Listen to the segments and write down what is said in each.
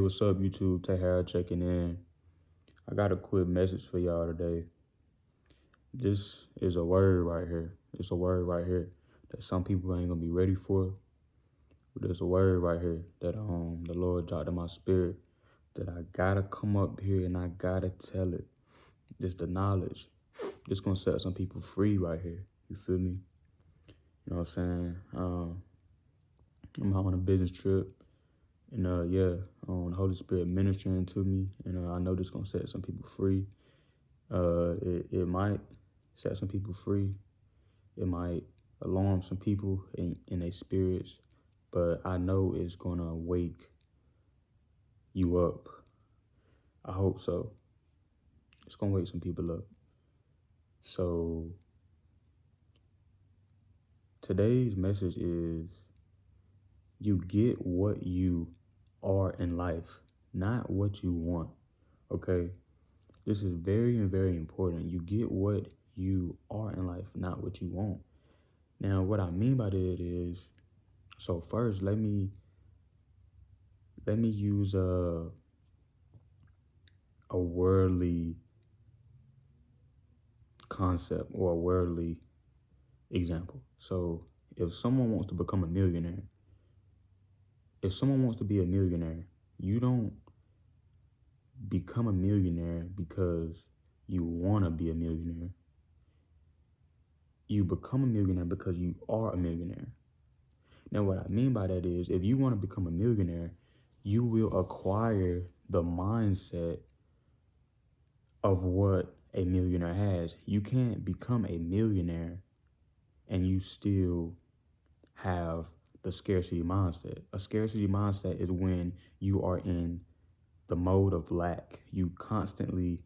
what's up, YouTube? Tahara checking in. I got a quick message for y'all today. This is a word right here. It's a word right here that some people ain't gonna be ready for. But there's a word right here that the Lord dropped in my spirit that I gotta come up here and I gotta tell it. This the knowledge. This gonna set some people free right here. You feel me? You know what I'm saying? I'm out on a business trip. And the Holy Spirit ministering to me, and I know this gonna set some people free. It might set some people free. It might alarm some people in their spirits, but I know it's gonna wake you up. I hope so. It's gonna wake some people up. So today's message is you get what you are in life, not what you want. Okay? This is very, very important. You get what you are in life, not what you want. Now, what I mean by that is, so first, let me use a worldly concept or a worldly example. So, if someone wants to become a millionaire, if someone wants to be a millionaire, you don't become a millionaire because you want to be a millionaire. You become a millionaire because you are a millionaire. Now, what I mean by that is, if you want to become a millionaire, you will acquire the mindset of what a millionaire has. You can't become a millionaire and you still have the scarcity mindset. A scarcity mindset is when you are in the mode of lack. You constantly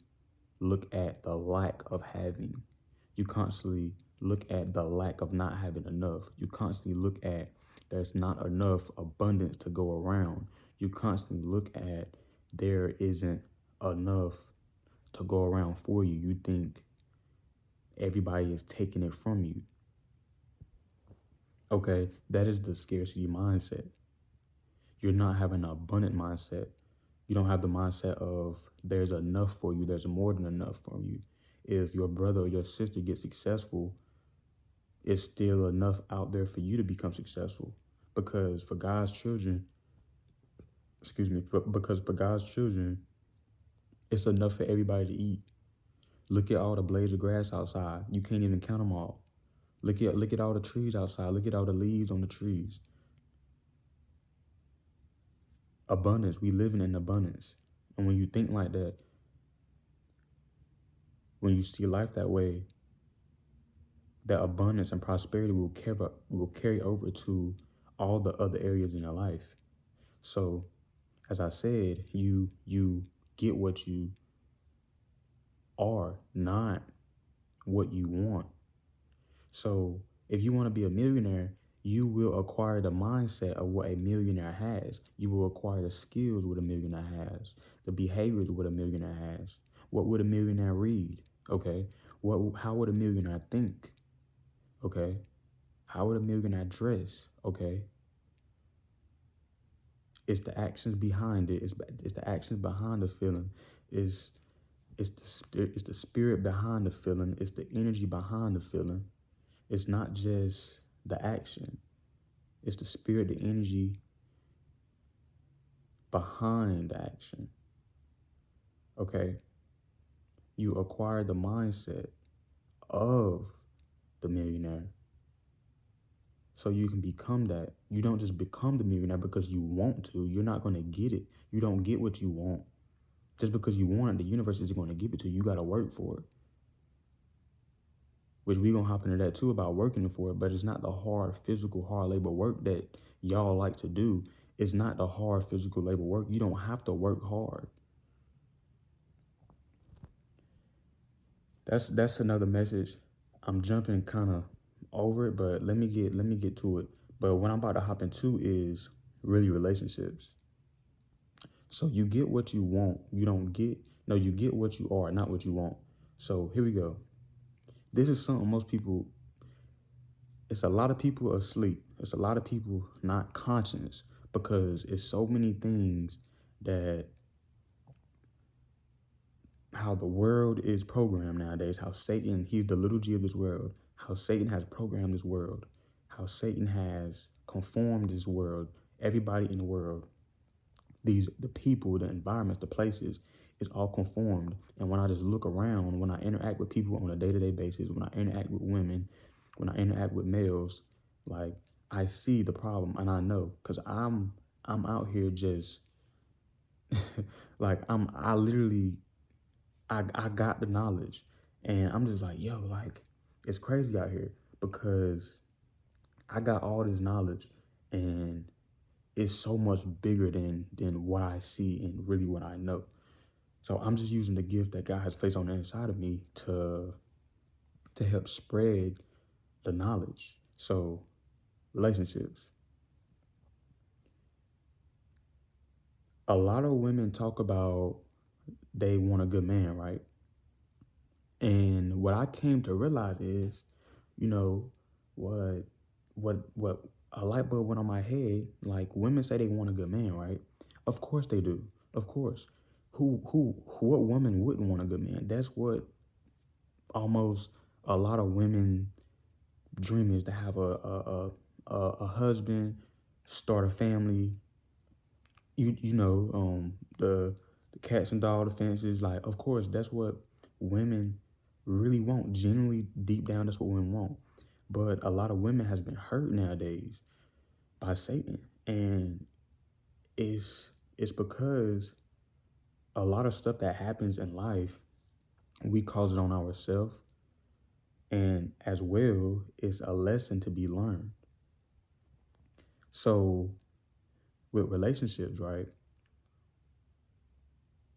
look at the lack of having. You constantly look at the lack of not having enough. You constantly look at there's not enough abundance to go around. You constantly look at there isn't enough to go around for you. You think everybody is taking it from you. Okay, that is the scarcity mindset. You're not having an abundant mindset. You don't have the mindset of there's enough for you, there's more than enough for you. If your brother or your sister gets successful, it's still enough out there for you to become successful. Because for God's children, because for God's children, it's enough for everybody to eat. Look at all the blades of grass outside. You can't even count them all. Look at all the trees outside. Look at all the leaves on the trees. Abundance. We living in abundance. And when you think like that, when you see life that way, that abundance and prosperity will carry over to all the other areas in your life. So, as I said, you get what you are, not what you want. So, if you want to be a millionaire, you will acquire the mindset of what a millionaire has. You will acquire the skills what a millionaire has, the behaviors what a millionaire has. What would a millionaire read? Okay. How would a millionaire think? Okay. How would a millionaire dress? Okay. It's the actions behind it. It's the actions behind the feeling. It's the spirit behind the feeling. It's the energy behind the feeling. It's not just the action. It's the spirit, the energy behind the action. Okay? You acquire the mindset of the millionaire so you can become that. You don't just become the millionaire because you want to. You're not going to get it. You don't get what you want. Just because you want it, the universe isn't going to give it to you. You got to work for it. Which we're going to hop into that too about working for it, but it's not the hard labor work that y'all like to do. It's not the hard physical labor work. You don't have to work hard. That's another message. I'm jumping kind of over it, but let me get to it. But what I'm about to hop into is really relationships. So you get what you want. You get what you are, not what you want. So here we go. This is something it's a lot of people asleep. It's a lot of people not conscious because it's so many things that how the world is programmed nowadays, how Satan, he's the little g of this world, how Satan has programmed this world, how Satan has conformed this world, everybody in the world, the people, the environments, the places, is all conformed. And when I just look around, when I interact with people on a day-to-day basis, when I interact with women, when I interact with males, like I see the problem and I know, because I'm out here just like I literally I got the knowledge, and I'm just like, yo, like it's crazy out here because I got all this knowledge, and it's so much bigger than what I see and really what I know. So I'm just using the gift that God has placed on the inside of me to help spread the knowledge. So relationships. A lot of women talk about they want a good man, right? And what I came to realize is, you know, what a light bulb went on my head. Like women say they want a good man, right? Of course they do. Of course. What woman wouldn't want a good man? That's what almost a lot of women dream is, to have a husband, start a family. You know, the cats and dog defenses. Like, of course, that's what women really want. Generally, deep down, that's what women want. But a lot of women has been hurt nowadays by Satan, and it's because a lot of stuff that happens in life, we cause it on ourselves, and as well, it's a lesson to be learned. So with relationships, right?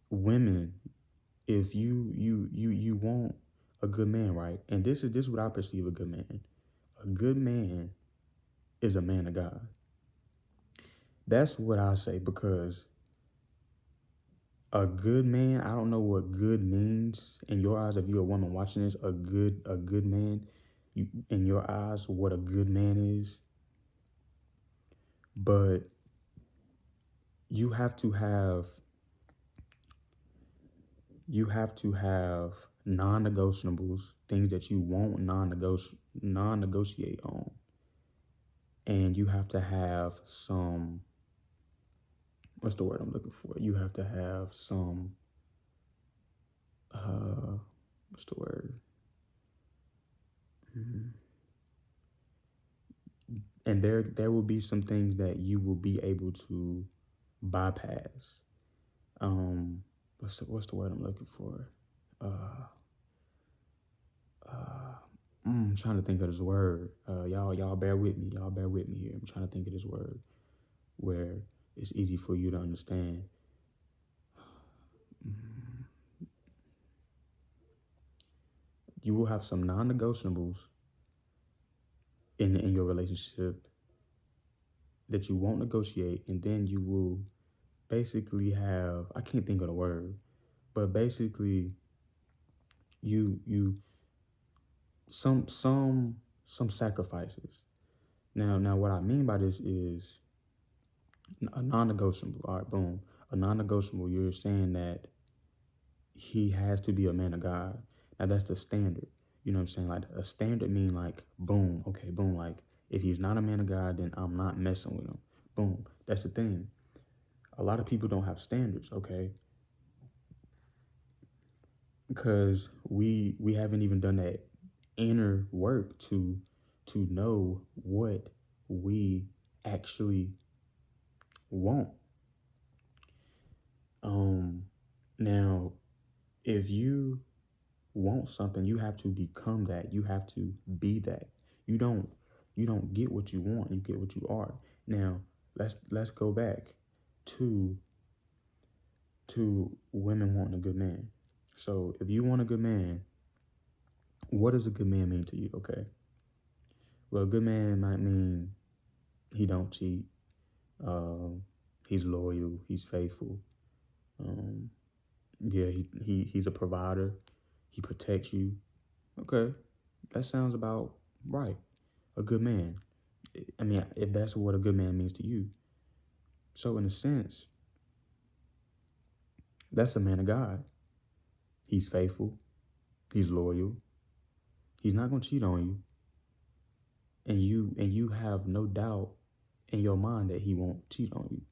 Women, if you want a good man, right? And this is what I perceive a good man. A good man is a man of God. That's what I say, because a good man, I don't know what good means in your eyes. If you're a woman watching this, a good man, in your eyes, what a good man is. But you have to have non-negotiables, things that you won't non-negotiate on. And you have to have some, what's the word I'm looking for? You have to have some, what's the word? And there will be some things that you will be able to bypass. What's the word I'm looking for? I'm trying to think of this word. Y'all bear with me. Y'all bear with me here. I'm trying to think of this word where it's easy for you to understand. You will have some non-negotiables in your relationship that you won't negotiate, and then you will basically have, I can't think of the word, but basically you some sacrifices. Now what I mean by this is a non-negotiable. All right, boom. A non-negotiable, you're saying that he has to be a man of God. Now that's the standard. You know what I'm saying? Like a standard mean like boom, okay, boom, like if he's not a man of God, then I'm not messing with him. Boom. That's the thing. A lot of people don't have standards, okay? Because we haven't even done that inner work to know what we actually want. Now if you want something, you have to become that. You have to be that. You don't get what you want, you get what you are. Now let's go back to women wanting a good man. So if you want a good man, what does a good man mean to you? Okay. Well, a good man might mean he don't cheat. He's loyal. He's faithful. Yeah, he's a provider. He protects you. Okay, that sounds about right. A good man. I mean, if that's what a good man means to you. So in a sense, That's a man of God. He's faithful. He's loyal. He's not gonna cheat on you. And you have no doubt in your mind that he won't cheat on you.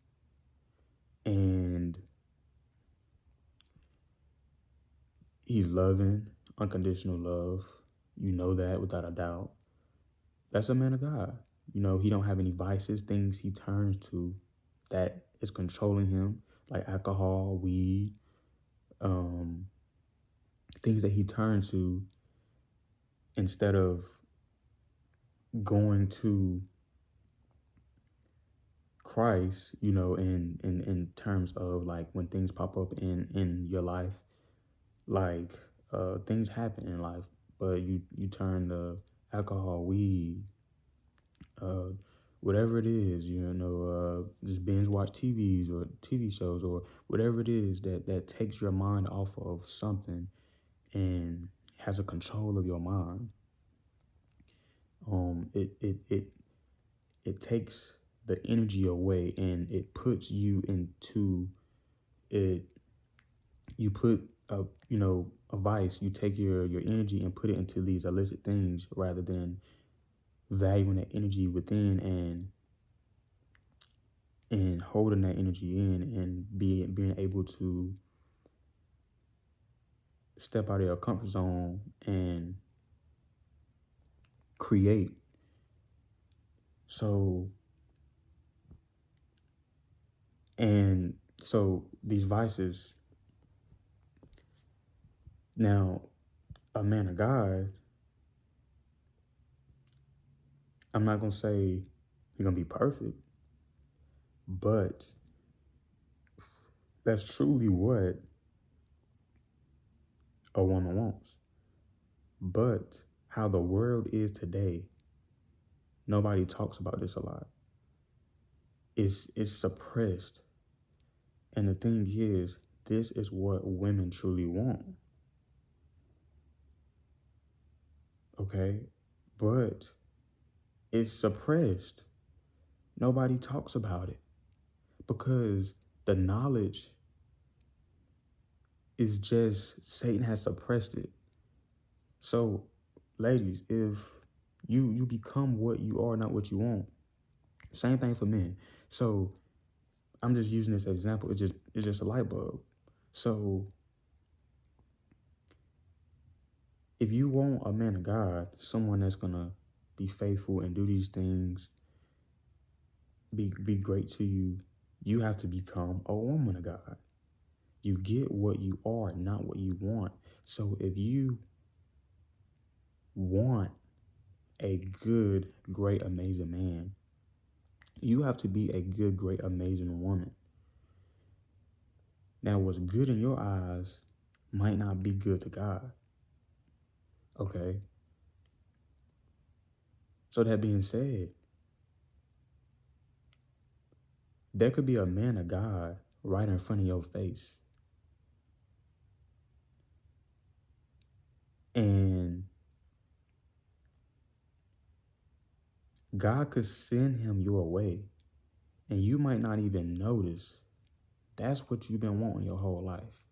And he's loving, unconditional love. You know that without a doubt. That's a man of God. You know, he don't have any vices, things he turns to that is controlling him, like alcohol, weed, um, things that he turns to instead of going to Christ, you know, in terms of like when things pop up in your life, like things happen in life, but you turn to alcohol, weed, uh, whatever it is, you know, just binge watch TVs or TV shows or whatever it is that takes your mind off of something and has a control of your mind. It takes the energy away and it puts you into it. You put a vice. You take your energy and put it into these illicit things rather than valuing that energy within and holding that energy in and being able to step out of your comfort zone and create. So so these vices. Now, a man of God, I'm not gonna say you're gonna be perfect, but that's truly what a woman wants. But how the world is today, nobody talks about this a lot. It's suppressed. And the thing is, this is what women truly want. Okay? But it's suppressed. Nobody talks about it because the knowledge is just Satan has suppressed it. So, ladies, if you become what you are, not what you want. Same thing for men. So I'm just using this as an example. It's just a light bulb. So if you want a man of God, someone that's gonna be faithful and do these things, be great to you, you have to become a woman of God. You get what you are, not what you want. So if you want a good, great, amazing man, you have to be a good, great, amazing woman. Now, what's good in your eyes might not be good to God. Okay? So that being said, there could be a man of God right in front of your face. And God could send him your way. And you might not even notice that's what you've been wanting your whole life.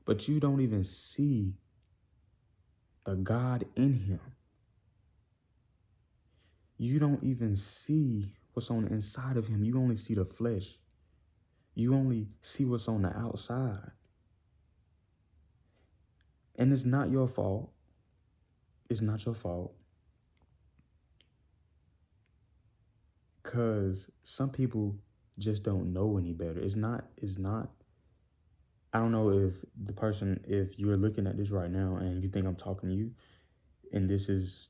But you don't even see the God in him. You don't even see what's on the inside of him. You only see the flesh. You only see what's on the outside. And it's not your fault. It's not your fault. Because some people just don't know any better. It's not, I don't know if you're looking at this right now and you think I'm talking to you, and this is,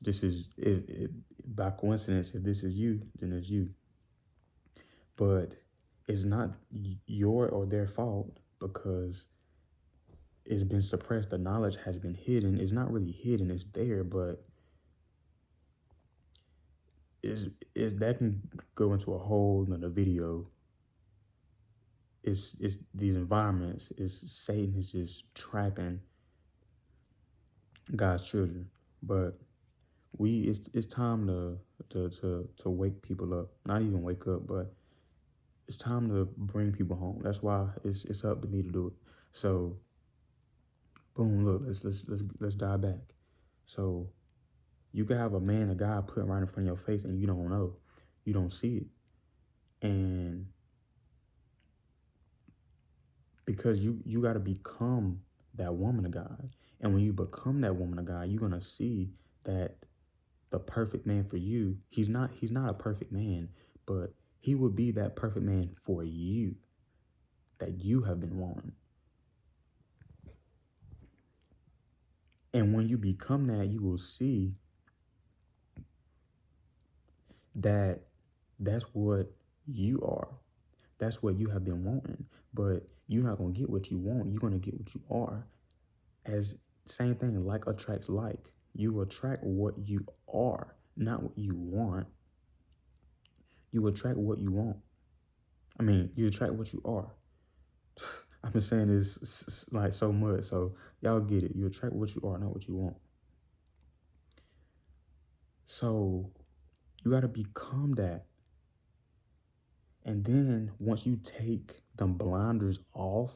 if by coincidence, if this is you, then it's you. But it's not your or their fault because it's been suppressed. The knowledge has been hidden. It's not really hidden, it's there, but is that can go into a whole nother video. It's these environments. Is Satan is just trapping God's children. But it's time to wake people up. Not even wake up, but It's time to bring people home. That's why it's up to me to do it. So, boom, look, let's dive back. So you can have a man of God put right in front of your face and you don't know. You don't see it. And because you got to become that woman of God. And when you become that woman of God, you're going to see that the perfect man for you, he's not a perfect man, but he will be that perfect man for you that you have been wanting. And when you become that, you will see that that's what you are. That's what you have been wanting. But you're not going to get what you want. You're going to get what you are. As same thing, like attracts like. You attract what you are, not what you want. You attract what you want. I mean, you attract what you are. I've been saying this like so much, so y'all get it. You attract what you are, not what you want. So you got to become that. And then once you take the blinders off,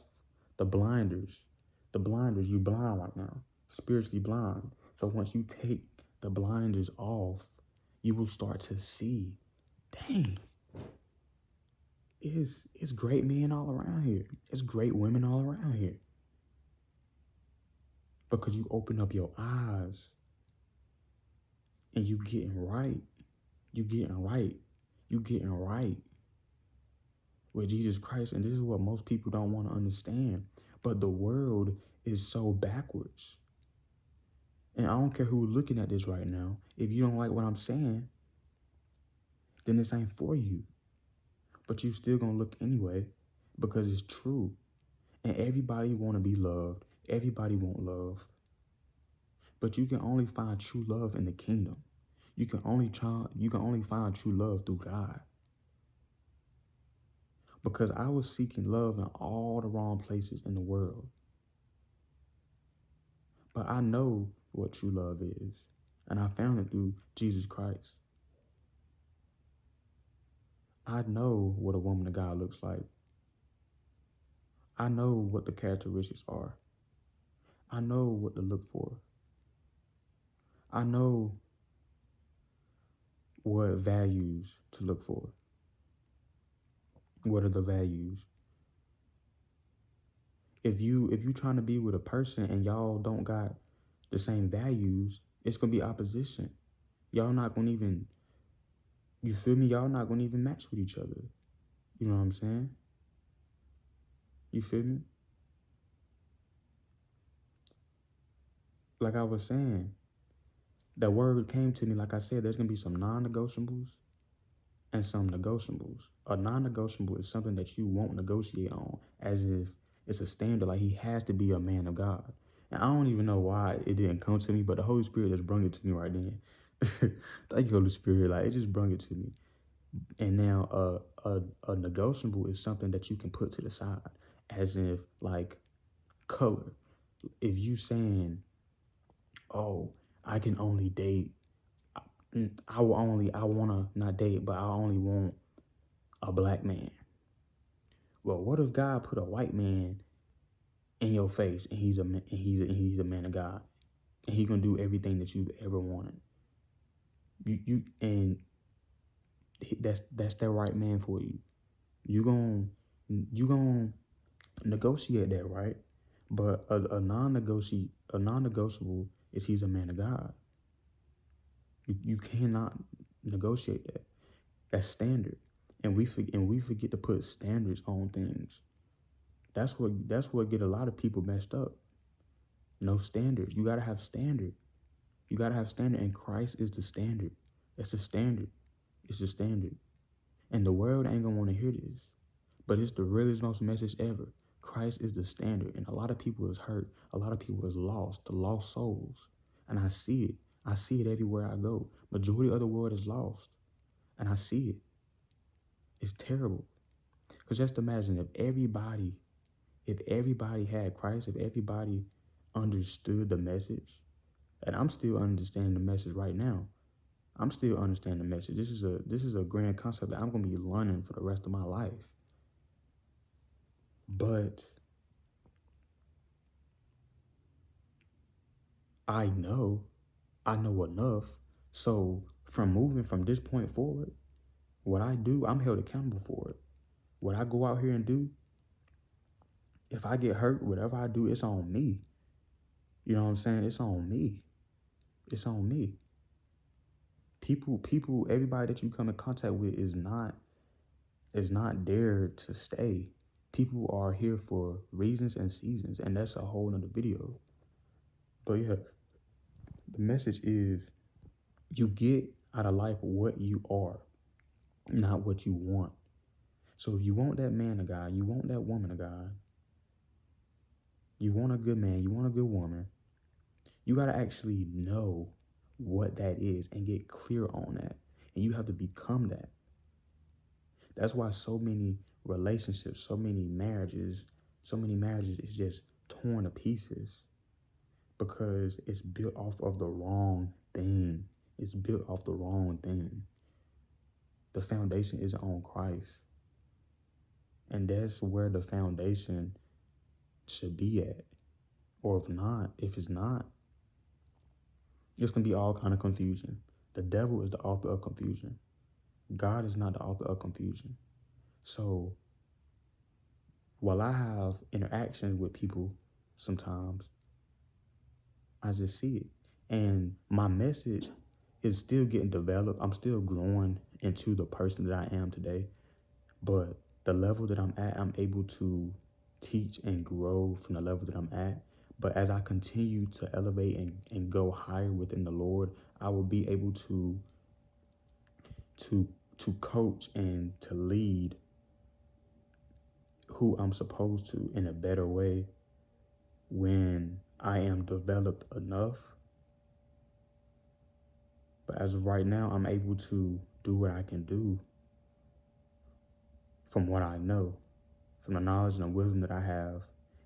the blinders, you blind right now, spiritually blind. So once you take the blinders off, you will start to see, dang, it's great men all around here. It's great women all around here. Because you open up your eyes and you getting right. You getting right. You getting right with Jesus Christ. And this is what most people don't want to understand. But the world is so backwards. And I don't care who's looking at this right now. If you don't like what I'm saying, then this ain't for you. But you still gonna look anyway because it's true. And everybody want to be loved. Everybody want love. But you can only find true love in the kingdom. You can only find true love through God. Because I was seeking love in all the wrong places in the world. But I know what true love is. And I found it through Jesus Christ. I know what a woman of God looks like. I know what the characteristics are. I know what to look for. I know what values to look for. What are the values? If you trying to be with a person and y'all don't got the same values, it's gonna be opposition. Y'all not gonna even, you feel me? Y'all not gonna even match with each other. You know what I'm saying? You feel me? Like I was saying, that word came to me, like I said, there's gonna be some non-negotiables and some negotiables. A non-negotiable is something that you won't negotiate on, as if it's a standard, like he has to be a man of God. And I don't even know why it didn't come to me, but the Holy Spirit just brought it to me right then. Thank you, Holy Spirit. Like it just brought it to me. And now a negotiable is something that you can put to the side, as if like color. If you saying, oh, I can only date, I wanna not date, but I only want a black man. Well, what if God put a white man in your face and he's a man of God, and he gonna do everything that you've ever wanted? And that's that right man for you. You gonna negotiate that, right? But a non-negotiable is he's a man of God. You cannot negotiate that. That's standard, and we forget to put standards on things. That's what get a lot of people messed up. No standards. You gotta have standard. You gotta have standard, and Christ is the standard. That's the standard. It's the standard, and the world ain't gonna want to hear this, but it's the realest most message ever. Christ is the standard, and a lot of people is hurt. A lot of people is lost. The lost souls, and I see it. I see it everywhere I go. Majority of the world is lost, and I see it. It's terrible. Because just imagine if everybody had Christ, if everybody understood the message, and I'm still understanding the message right now. I'm still understanding the message. This is a grand concept that I'm gonna be learning for the rest of my life. But I know enough. So from moving from this point forward, what I do, I'm held accountable for it. What I go out here and do, if I get hurt, whatever I do, it's on me. You know what I'm saying? It's on me. It's on me. People, everybody that you come in contact with is not there to stay. People are here for reasons and seasons, and that's a whole nother video. But yeah, the message is you get out of life what you are, not what you want. So if you want that man of God, you want that woman of God, you want a good man, you want a good woman, you got to actually know what that is and get clear on that. And you have to become that. That's why so many relationships, so many marriages is just torn to pieces because it's built off of the wrong thing. It's built off the wrong thing. The foundation isn't on Christ. And that's where the foundation should be at. Or if it's not, it's going to be all kind of confusion. The devil is the author of confusion. God is not the author of confusion. So while I have interactions with people sometimes, I just see it. And my message is still getting developed. I'm still growing into the person that I am today. But the level that I'm at, I'm able to teach and grow from the level that I'm at. But as I continue to elevate and go higher within the Lord, I will be able to coach and to lead who I'm supposed to in a better way when I am developed enough. But as of right now, I'm able to do what I can do from what I know, from the knowledge and the wisdom that I have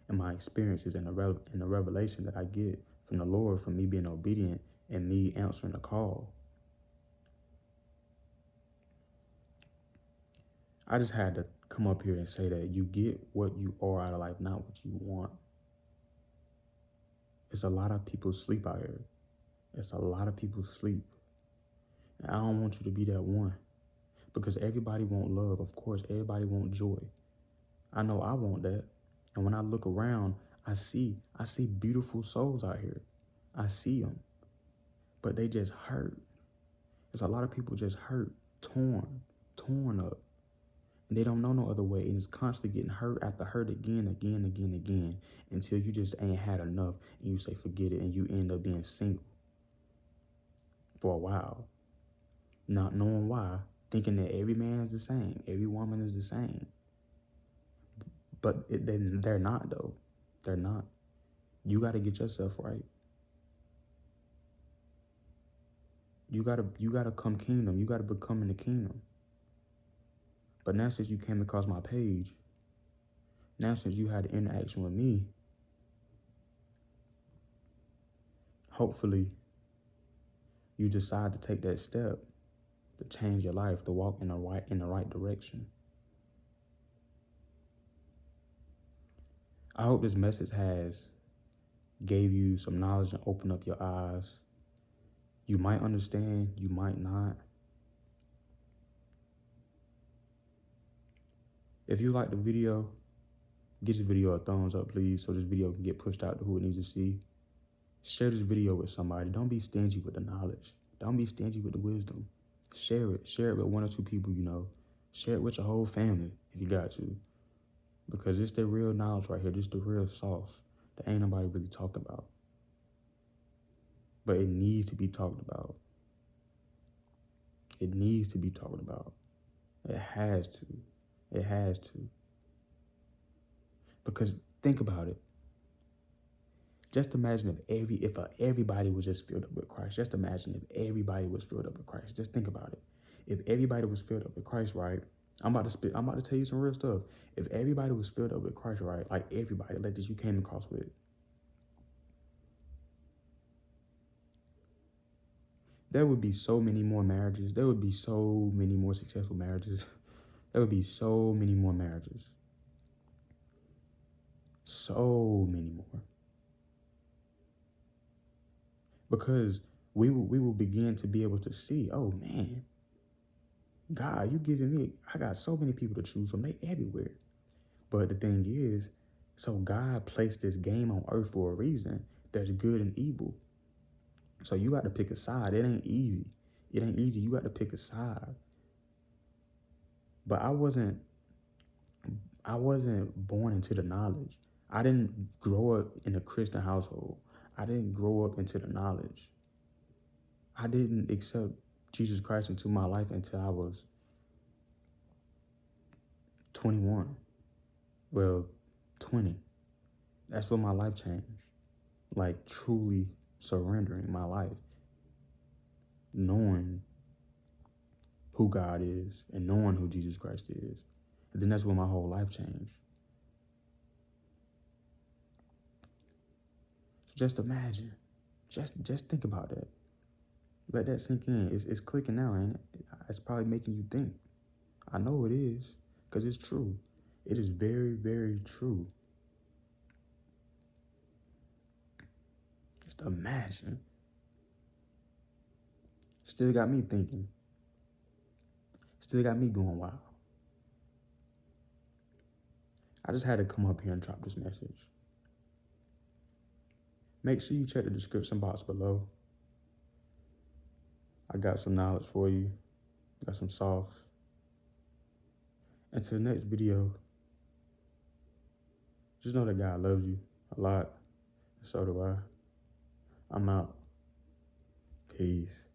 and my experiences and the revelation that I get from the Lord, from me being obedient and me answering the call. I just had to come up here and say that you get what you are out of life, not what you want. It's a lot of people sleep out here. It's a lot of people sleep. And I don't want you to be that one. Because everybody want love. Of course, everybody want joy. I know I want that. And when I look around, I see beautiful souls out here. I see them. But they just hurt. There's a lot of people just hurt, torn up. And they don't know no other way. And it's constantly getting hurt after hurt again, until you just ain't had enough and you say forget it and you end up being single for a while. Not knowing why, thinking that every man is the same, every woman is the same. But they're not, though. They're not. You got to get yourself right. You gotta come kingdom. You gotta become in the kingdom. But now since you came across my page, now since you had an interaction with me, hopefully you decide to take that step to change your life, to walk in the right direction. I hope this message has gave you some knowledge and opened up your eyes. You might understand, you might not. If you like the video, give this video a thumbs up, please, so this video can get pushed out to who it needs to see. Share this video with somebody. Don't be stingy with the knowledge. Don't be stingy with the wisdom. Share it. Share it with one or two people you know. Share it with your whole family if you got to. Because it's the real knowledge right here. This the real sauce that ain't nobody really talking about. But it needs to be talked about. It needs to be talked about. It has to. It has to. Because think about it. Just imagine if everybody was just filled up with Christ. Just imagine if everybody was filled up with Christ. Just think about it. If everybody was filled up with Christ, right? I'm about to tell you some real stuff. If everybody was filled up with Christ, right? Like everybody, like this you came across with. There would be so many more marriages. There would be so many more successful marriages. There would be so many more marriages. so many more. Because we will begin to be able to see, oh man, God, you giving me, I got so many people to choose from. They everywhere. But the thing is, so God placed this game on earth for a reason. There's good and evil. So you got to pick a side. It ain't easy. It ain't easy. You got to pick a side. But I wasn't born into the knowledge. I didn't grow up in a Christian household. I didn't grow up into the knowledge. I didn't accept Jesus Christ into my life until I was 21. Well, 20. That's when my life changed. Like truly surrendering my life, knowing who God is and knowing who Jesus Christ is. And then that's when my whole life changed. So just imagine, just think about that. Let that sink in. It's clicking now, ain't it? It's probably making you think. I know it is, because it's true. It is very, very true. Just imagine. Still got me thinking. Still got me going wild. I just had to come up here and drop this message. Make sure you check the description box below. I got some knowledge for you. Got some sauce. Until the next video, just know that God loves you a lot. And so do I. I'm out. Peace.